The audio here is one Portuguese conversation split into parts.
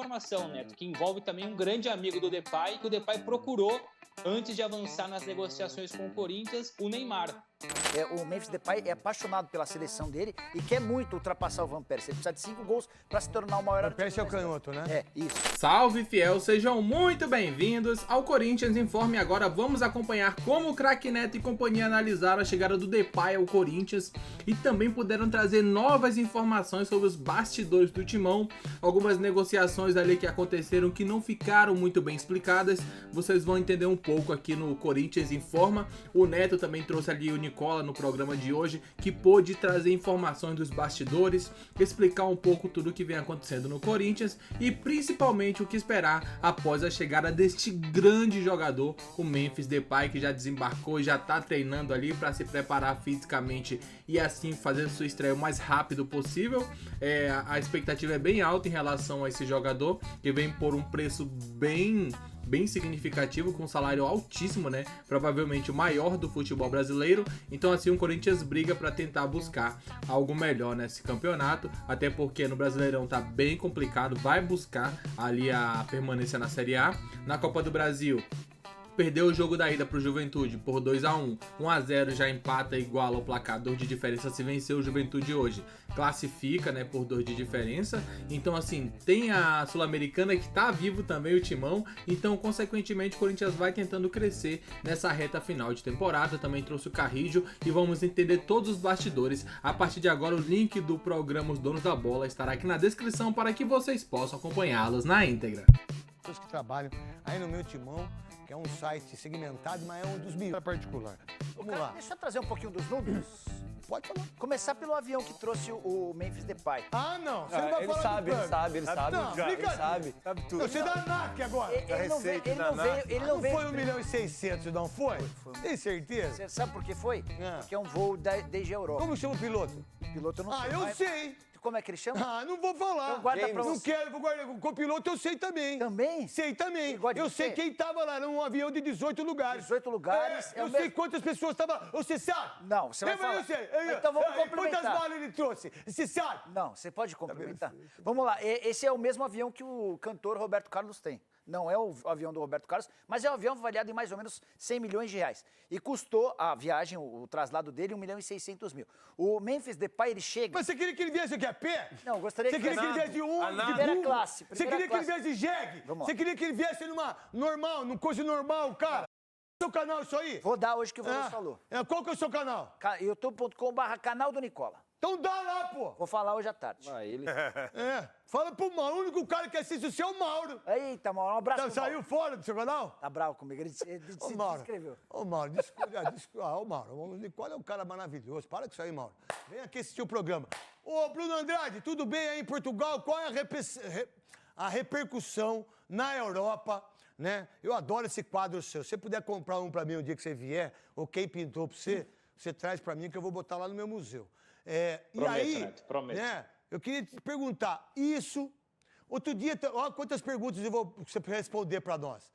informação, Neto, que envolve também um grande amigo do Depay, que o Depay procurou antes de avançar nas negociações com o Corinthians, o Neymar. O Memphis Depay é apaixonado pela seleção dele e quer muito ultrapassar o Van Persie. Ele precisa de 5 gols para se tornar o maior artilheiro. Van Persie é o canhoto, né? É, isso. Salve, fiel! Sejam muito bem-vindos ao Corinthians Informe. Agora vamos acompanhar como o craque Neto e companhia analisaram a chegada do Depay ao Corinthians e também puderam trazer novas informações sobre os bastidores do Timão, algumas negociações ali que aconteceram que não ficaram muito bem explicadas. Vocês vão entender um pouco aqui no Corinthians Informa. O Neto também trouxe ali o Nicola no programa de hoje, que pôde trazer informações dos bastidores, explicar um pouco tudo o que vem acontecendo no Corinthians e principalmente o que esperar após a chegada deste grande jogador, o Memphis Depay, que já desembarcou e já tá treinando ali para se preparar fisicamente e assim fazer sua estreia o mais rápido possível. A expectativa é bem alta em relação a esse jogador, que vem por um preço bem significativo, com um salário altíssimo, né? Provavelmente o maior do futebol brasileiro. Então assim, o Corinthians briga para tentar buscar algo melhor nesse campeonato, até porque no Brasileirão tá bem complicado, vai buscar ali a permanência na Série A. Na Copa do Brasil, perdeu o jogo da ida pro Juventude por 2-1, 1-0 já empata e iguala o placar, 2 de diferença. Se vencer o Juventude hoje, classifica, né, por 2 de diferença. Então assim, tem a Sul-Americana que tá vivo também, o Timão. Então consequentemente o Corinthians vai tentando crescer nessa reta final de temporada. Também trouxe o Carrillo e vamos entender todos os bastidores. A partir de agora o link do programa Os Donos da Bola estará aqui na descrição para que vocês possam acompanhá-los na íntegra. Pessoas que trabalham aí no meu Timão, que é um site segmentado, mas é um dos melhores particular. Vamos lá. Deixa eu trazer um pouquinho dos números. Pode falar. Começar pelo avião que trouxe o Memphis Depay. Ah, não. Você não vai ele falar sabe, do ele sabe. Não, Ele sabe. Sabe tudo. Você dá NAC agora. Ele não veio, Não foi 1.600.000, não foi? Tem certeza? Você sabe por que foi? É. Porque é um voo desde a Europa. Como chama o piloto? O piloto eu não sei. Eu mas- sei. Como é que ele chama? Não vou falar. Então guarda pra Não você. quero, vou guardar. Com o piloto eu sei também. Também? Sei também. Ele gosta de Eu sei você? quem tava lá num avião de 18 lugares. 18 lugares. Eu sei quantas pessoas estavam lá. Você sabe? Não, você vai Eu falar. sei. Então vamos Quantas complementar. balas ele trouxe? Você sabe? Não, você pode complementar. Vamos lá, esse é o mesmo avião que o cantor Roberto Carlos tem. Não é o avião do Roberto Carlos, mas é um avião avaliado em mais ou menos 100 milhões de reais. E custou a viagem, o traslado dele, 1.600.000. O Memphis Depay, ele chega... Mas você queria que ele viesse aqui a pé? Não, eu gostaria Você queria que ele viesse de de Primeira burro? classe, Você primeira queria que ele classe. viesse de jegue? Vamos lá. Você queria que ele viesse numa normal, num coisa normal, cara? Seu canal isso aí? Vou dar hoje que o Veloso falou. Qual que é o seu canal? youtube.com/canal do Nicola. Então dá lá, pô. Vou falar hoje à tarde. Fala pro Mauro, o único cara que assiste o seu é o Mauro. Eita, Mauro, um abraço pro Saiu Mauro. fora do seu canal? Tá bravo comigo, ele se inscreveu. Ô, Mauro, desculpa. Ô, Mauro, o Nicola é um cara maravilhoso. Para com isso aí, Mauro. Vem aqui assistir o programa. Ô, Bruno Andrade, tudo bem aí em Portugal? Qual é a repercussão na Europa, né? Eu adoro esse quadro seu. Se você puder comprar um pra mim um dia que você vier, ou quem pintou pra você, você traz pra mim que eu vou botar lá no meu museu. Prometo, Neto, prometo. Né, eu queria te perguntar, outro dia, olha quantas perguntas eu vou você responder para nós.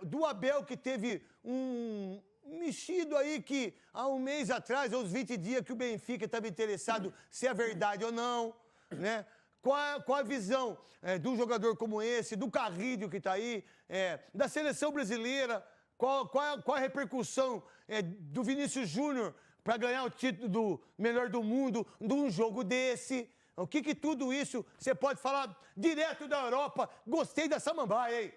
Do Abel, que teve um mexido aí que há um mês atrás, ou uns 20 dias, que o Benfica estava interessado se é verdade ou não, né? Qual a visão de um jogador como esse, do Carrillo que está aí, da seleção brasileira, qual a repercussão do Vinícius Júnior para ganhar o título do melhor do mundo num jogo desse? O que tudo isso você pode falar direto da Europa? Gostei da Samambaia, hein?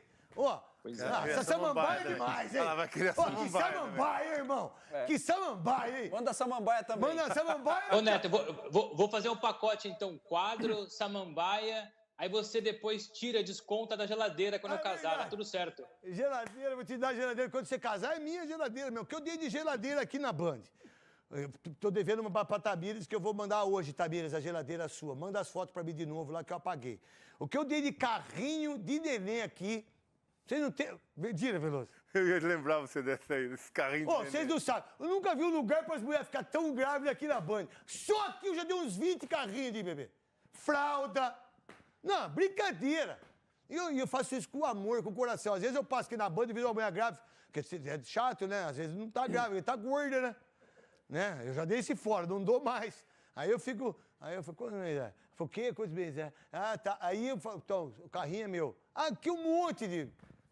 Essa Samambaia é demais, hein? Que Samambaia, hein, irmão? Que Samambaia, hein? Manda a Samambaia também. Manda a Samambaia. Ô, Neto, vou fazer um pacote, então. Quadro, Samambaia, aí você depois tira, desconta da geladeira quando eu casar, tá tudo certo. Geladeira, vou te dar geladeira. Quando você casar, é minha geladeira, meu. O que eu dei de geladeira aqui na Band? Eu tô devendo uma pra Tamires, que eu vou mandar hoje, Tamires, a geladeira sua. Manda as fotos pra mim de novo lá, que eu apaguei. O que eu dei de carrinho de neném aqui, vocês não tem... Mentira, Veloso. Eu ia lembrar você dessa aí, desse carrinho de Vocês não sabem. Eu nunca vi um lugar para as mulheres ficar tão grávidas aqui na Band. Só aqui eu já dei uns 20 carrinhos de bebê. Fralda. Não, brincadeira. E eu faço isso com amor, com o coração. Às vezes eu passo aqui na Band e vejo uma mulher grávida, porque é chato, né? Às vezes não tá grávida, tá gorda, né? Eu já dei esse fora, não dou mais. Aí eu fico Aí eu falei, quanto mês é? Ele falou, o quê? Quantos meses é? Ah, tá. Aí eu falei, então, o carrinho é meu. Ah, aqui um monte de...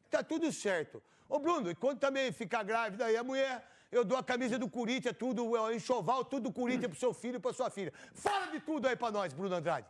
Tá tudo certo. Ô, Bruno, e quando também ficar grávida aí a mulher, eu dou a camisa do Corinthians, tudo, o enxoval, tudo do Corinthians pro seu filho e pra sua filha. Fala de tudo aí pra nós, Bruno Andrade.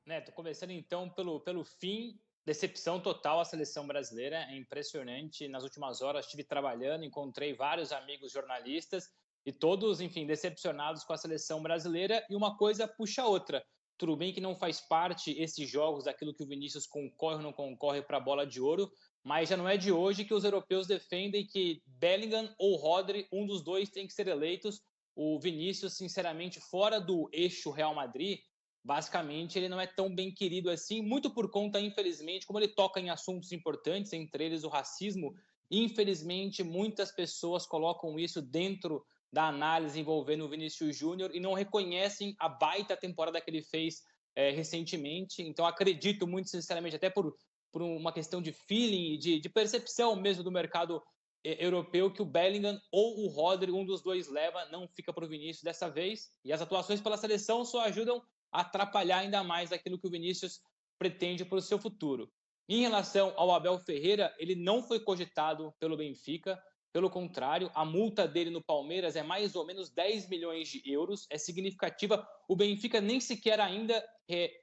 Neto, começando então pelo fim, decepção total à seleção brasileira, é impressionante. Nas últimas horas estive trabalhando, encontrei vários amigos jornalistas e todos, enfim, decepcionados com a seleção brasileira, e uma coisa puxa a outra. Tudo bem que não faz parte esses jogos daquilo que o Vinícius concorre ou não concorre para a bola de ouro, mas já não é de hoje que os europeus defendem que Bellingham ou Rodri, um dos dois tem que ser eleitos. O Vinícius, sinceramente, fora do eixo Real Madrid, basicamente ele não é tão bem querido assim, muito por conta, infelizmente, como ele toca em assuntos importantes, entre eles o racismo. Infelizmente, muitas pessoas colocam isso dentro da análise envolvendo o Vinícius Júnior e não reconhecem a baita temporada que ele fez recentemente. Então, acredito muito sinceramente, até por uma questão de feeling, de percepção mesmo do mercado europeu, que o Bellingham ou o Rodri, um dos dois leva, não fica para o Vinícius dessa vez. E as atuações pela seleção só ajudam a atrapalhar ainda mais aquilo que o Vinícius pretende para o seu futuro. Em relação ao Abel Ferreira, ele não foi cogitado pelo Benfica. Pelo contrário, a multa dele no Palmeiras é mais ou menos 10 milhões de euros, é significativa. O Benfica nem sequer ainda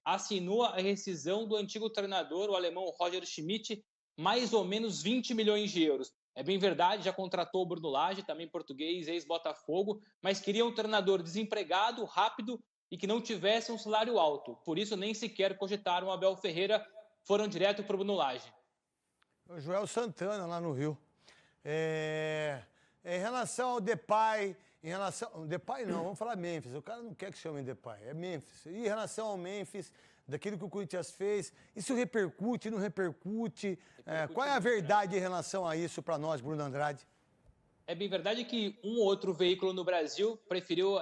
assinou a rescisão do antigo treinador, o alemão Roger Schmidt, mais ou menos 20 milhões de euros. É bem verdade, já contratou o Bruno Lage, também português, ex-Botafogo, mas queria um treinador desempregado, rápido e que não tivesse um salário alto. Por isso, nem sequer cogitaram o Abel Ferreira, foram direto para o Bruno Lage. O Joel Santana, lá no Rio. Em relação ao Depay, Depay não, vamos falar Memphis. O cara não quer que chame Depay, é Memphis. E em relação ao Memphis, daquilo que o Corinthians fez, isso repercute, não repercute? Qual é a verdade em relação a isso para nós, Bruno Andrade? É bem verdade que um ou outro veículo no Brasil preferiu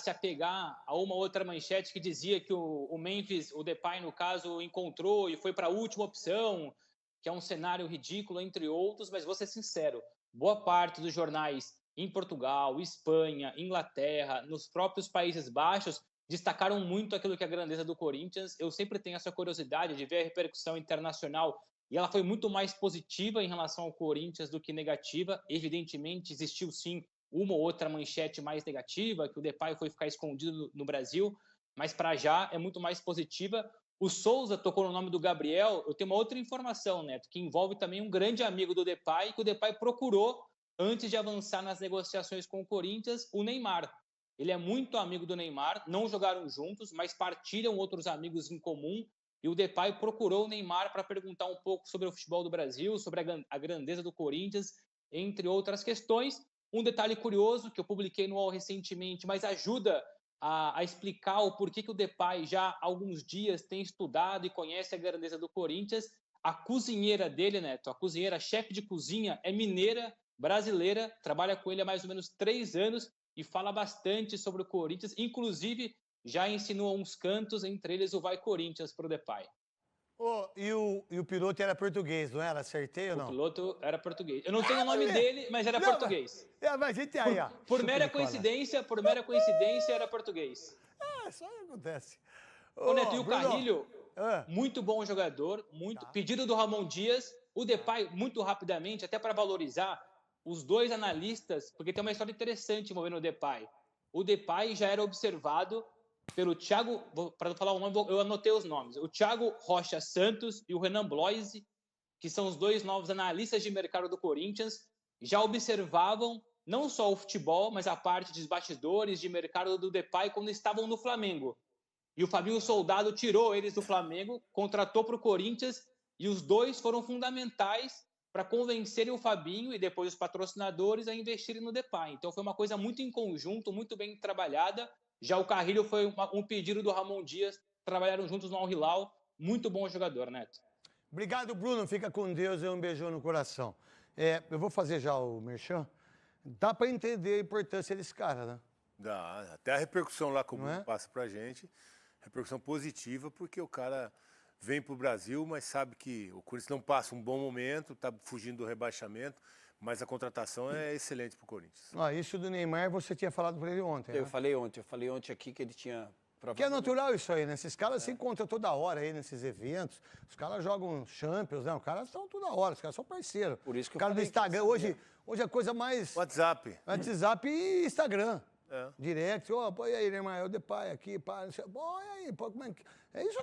se apegar a uma outra manchete que dizia que o Memphis, o Depay, no caso, encontrou e foi para a última opção, que é um cenário ridículo, entre outros, mas vou ser sincero, boa parte dos jornais em Portugal, Espanha, Inglaterra, nos próprios Países Baixos, destacaram muito aquilo que é a grandeza do Corinthians. Eu sempre tenho essa curiosidade de ver a repercussão internacional, e ela foi muito mais positiva em relação ao Corinthians do que negativa. Evidentemente, existiu sim uma ou outra manchete mais negativa, que o Depay foi ficar escondido no Brasil, mas para já é muito mais positiva. O Souza tocou no nome do Gabriel. Eu tenho uma outra informação, Neto, que envolve também um grande amigo do Depay, que o Depay procurou antes de avançar nas negociações com o Corinthians, o Neymar. Ele é muito amigo do Neymar, não jogaram juntos, mas partilham outros amigos em comum, e o Depay procurou o Neymar para perguntar um pouco sobre o futebol do Brasil, sobre a grandeza do Corinthians, entre outras questões. Um detalhe curioso que eu publiquei no UOL recentemente, mas ajuda a explicar o porquê que o Depay já há alguns dias tem estudado e conhece a grandeza do Corinthians. A cozinheira dele, Neto, a cozinheira, chefe de cozinha, é mineira, brasileira, trabalha com ele há mais ou menos 3 anos e fala bastante sobre o Corinthians, inclusive já ensinou uns cantos, entre eles o Vai Corinthians para o Depay. E o piloto era português, não era? Acertei ou não? O piloto era português. Eu não tenho o nome dele, mas era português. Mas a gente aí, ó. Por mera coincidência, era português. Só acontece. O Neto, e o Bruno, Carrilho, muito bom jogador, pedido do Ramon Dias. O Depay, muito rapidamente, até para valorizar os dois analistas, porque tem uma história interessante envolvendo o Depay. O Depay já era observado pelo Thiago, para não falar o nome, eu anotei os nomes, o Thiago Rocha Santos e o Renan Bloise, que são os dois novos analistas de mercado do Corinthians, já observavam não só o futebol, mas a parte dos bastidores de mercado do Depay quando estavam no Flamengo. E o Fabinho Soldado tirou eles do Flamengo, contratou para o Corinthians, e os dois foram fundamentais para convencerem o Fabinho e depois os patrocinadores a investirem no Depay. Então foi uma coisa muito em conjunto, muito bem trabalhada. Já o Carrilho foi um pedido do Ramon Dias, trabalharam juntos no Al Hilal, muito bom jogador, Neto. Obrigado, Bruno, fica com Deus e um beijão no coração. Eu vou fazer já o merchan. Dá para entender a importância desse cara, né? Dá, até a repercussão lá que o Bruno passa pra gente, repercussão positiva, porque o cara vem pro Brasil, mas sabe que o Corinthians não passa um bom momento, tá fugindo do rebaixamento, mas a contratação é excelente pro Corinthians. Isso do Neymar você tinha falado para ele ontem, né? Eu falei ontem aqui que ele tinha Que é natural isso aí, né? Esses caras se encontram toda hora aí nesses eventos. Os caras jogam Champions, né? Os caras estão toda hora, os caras são parceiros. Por isso que o cara do Instagram, hoje a coisa mais... WhatsApp. WhatsApp e Instagram. É. Direct, pô, e aí, irmão, eu Depay aqui, pá, não sei, pô, e aí, pô, como é que... Isso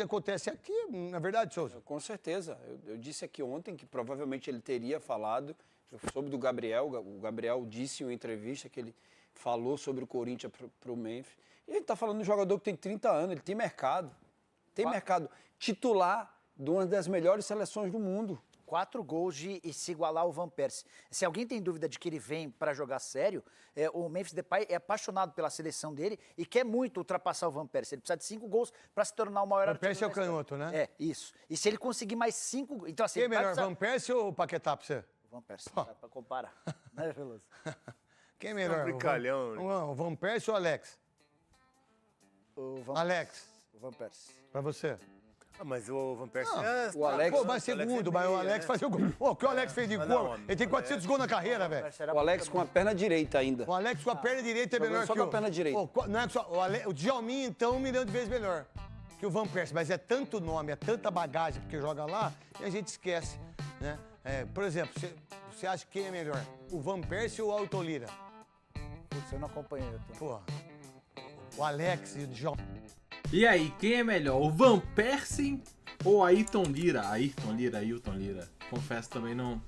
acontece aqui, na verdade, Souza? Com certeza. Eu disse aqui ontem que provavelmente ele teria falado, eu soube do Gabriel, o Gabriel disse em uma entrevista que ele falou sobre o Corinthians pro Memphis. E ele tá falando de um jogador que tem 30 anos, ele tem mercado. Tem mercado. Titular de uma das melhores seleções do mundo. 4 gols de se igualar ao Van Persie. Se alguém tem dúvida de que ele vem para jogar sério, o Memphis Depay é apaixonado pela seleção dele e quer muito ultrapassar o Van Persie. Ele precisa de 5 gols para se tornar o maior Van artilheiro. Persie é o canhoto, né? É, isso. E se ele conseguir mais 5... Então, assim, Quem é melhor, Van Persie ou Paquetá pra você? Van Persie, dá pra comparar. Né, Veloso? Quem é melhor? É um brincalhão, né? O Van Persie ou o Alex? Alex. O Van Persie. Pra você? Mas o Van Persie... o Alex... Pô, mas segundo, mas o Alex fazia o gol. Pô, o que o Alex fez de gol? Ele tem 400 gols na carreira, velho. O Alex com a perna direita ainda. O Alex com a perna direita é melhor só que com a perna direita. Não é só, o Djalminha, então, 1 milhão de vezes melhor que o Van Persie. Mas é tanto nome, é tanta bagagem porque joga lá, e a gente esquece, né? Por exemplo, você acha que quem é melhor? O Van Persie ou o Ailton Lira? Putz, eu não acompanhei. Pô, o Alex e o Djalminha. E aí, quem é melhor? O Van Persie ou Ailton Lira? Ailton Lira. Confesso também não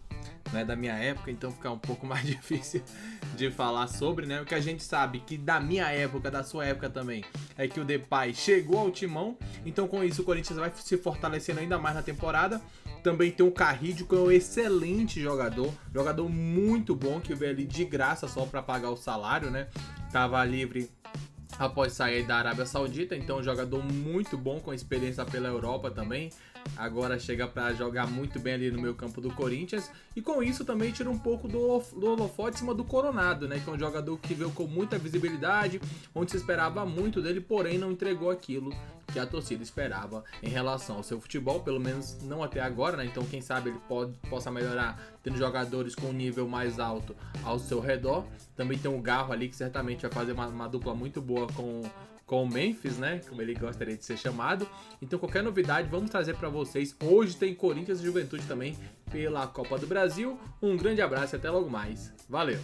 é da minha época, então fica um pouco mais difícil de falar sobre, né? O que a gente sabe que da minha época, da sua época também, é que o Depay chegou ao timão, então com isso o Corinthians vai se fortalecendo ainda mais na temporada. Também tem o Carrillo, que é um excelente jogador muito bom, que veio ali de graça só para pagar o salário, né? Tava livre após sair da Arábia Saudita, então um jogador muito bom, com experiência pela Europa também. Agora chega para jogar muito bem ali no meio campo do Corinthians, e com isso também tira um pouco do holofote em cima do Coronado, né? Que é um jogador que veio com muita visibilidade, onde se esperava muito dele, porém não entregou aquilo que a torcida esperava em relação ao seu futebol, pelo menos não até agora, né? Então quem sabe ele possa melhorar tendo jogadores com um nível mais alto ao seu redor. Também tem o Garro ali, que certamente vai fazer uma dupla muito boa com o Memphis, né? Como ele gostaria de ser chamado. Então qualquer novidade vamos trazer para vocês. Hoje tem Corinthians e Juventude também pela Copa do Brasil. Um grande abraço e até logo mais. Valeu!